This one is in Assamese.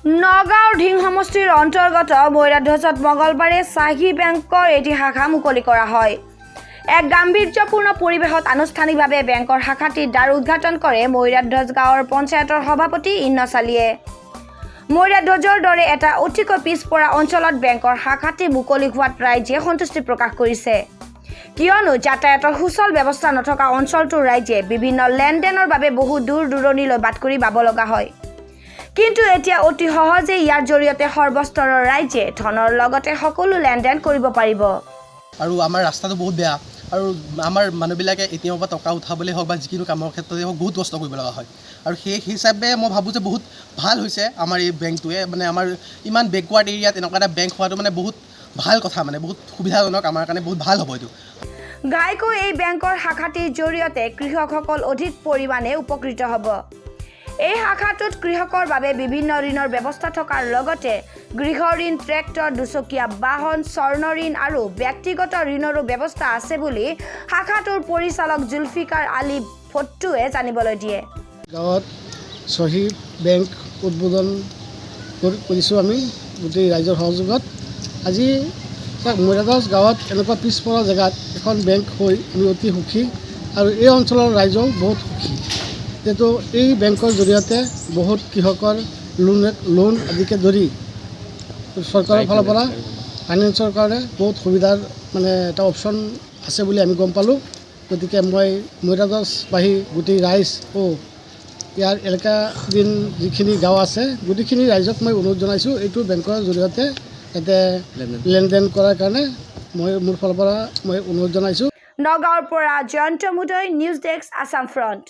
নগাঁৱৰ ঢিং সমষ্টিৰ অন্তৰ্গত মৈৰাধ্বজত মঙলবাৰে চাহি বেংকৰ এটি শাখা মুকলি কৰা হয়। এক গাম্ভীৰ্যপূৰ্ণ পৰিৱেশত আনুষ্ঠানিকভাৱে বেংকৰ শাখাটিৰ দ্বাৰ উদ্ঘাটন কৰে মৈৰাধ্বজ গাঁৱৰ পঞ্চায়তৰ সভাপতি ইন্নচালিয়ে। মৈৰাধ্বজৰ দৰে এটা অতিকৈ পিছপৰা অঞ্চলত বেংকৰ শাখাটি মুকলি হোৱাত ৰাইজে সন্তুষ্টি প্ৰকাশ কৰিছে। কিয়নো যাতায়াতৰ সুচল ব্যৱস্থা নথকা অঞ্চলটোৰ ৰাইজে বিভিন্ন লেনদেনৰ বাবে বহু দূৰ দূৰণিলৈ বাট কৰি পাব লগা হয়। কিন্তু এতিয়া অতি সহজে ইয়াৰ জৰিয়তে সৰ্বস্তৰৰ ৰাইজে ধনৰ লগতে সকলো লেনদেন কৰিব পাৰিব। আৰু আমাৰ ৰাস্তাটো বহুত বেয়া আৰু আমাৰ মানুহবিলাকে এটিএমৰ পৰা টকা উঠাবলৈ হওক বা যিকোনো কামৰ ক্ষেত্ৰতে হওক বহুত কষ্ট কৰিব লগা হয়। আৰু সেই হিচাপে মই ভাবোঁ যে বহুত ভাল হৈছে আমাৰ এই বেংকটোৱে, মানে আমাৰ ইমান বেকৱাৰ্ড এৰিয়াত এনেকুৱা এটা বেংক হোৱাটো মানে বহুত ভাল কথা, মানে বহুত সুবিধাজনক, আমাৰ কাৰণে বহুত ভাল হ'ব এইটো। ঘাইকৈ এই বেংকৰ শাখাটিৰ জৰিয়তে কৃষকসকল অধিক পৰিমাণে উপকৃত হ'ব। এই শাখাটোত কৃষকৰ বাবে বিভিন্ন ঋণৰ ব্যৱস্থা থকাৰ লগতে গৃহ ঋণ, ট্ৰেক্টৰ, দুচকীয়া বাহন, স্বৰ্ণ ঋণ আৰু ব্যক্তিগত ঋণৰো ব্যৱস্থা আছে বুলি শাখাটোৰ পৰিচালক জুলফিকাৰ আলী ভট্টুৱে জানিবলৈ দিয়ে। গাঁৱত চহী বেংক উদ্বোধন কৰিছোঁ আমি গোটেই ৰাইজৰ সহযোগত। আজি মৈৰাধ্বজ গাঁৱত এনেকুৱা পিছপৰা জেগাত এখন বেংক হৈ আমি অতি সুখী আৰু এই অঞ্চলৰ ৰাইজেও বহুত সুখী। যিহেতু এই বেংকৰ জৰিয়তে বহুত কৃষকৰ লোন আদিকে ধৰি চৰকাৰৰ ফালৰ পৰা ফাইনেন্সৰ কাৰণে বহুত সুবিধাৰ মানে এটা অপশ্যন আছে বুলি আমি গম পালোঁ। গতিকে মই মৈৰাধ্বজবাসী গোটেই ৰাইজ ইয়াৰ এলেকাধীন যিখিনি গাঁও আছে গোটেইখিনি ৰাইজক মই অনুৰোধ জনাইছোঁ এইটো বেংকৰ জৰিয়তে যাতে লেনদেন কৰাৰ কাৰণে মই মোৰ ফালৰ পৰা মই অনুৰোধ জনাইছোঁ। নগাঁৱৰ পৰা Jayanta Mudoi, news desk, Assam front.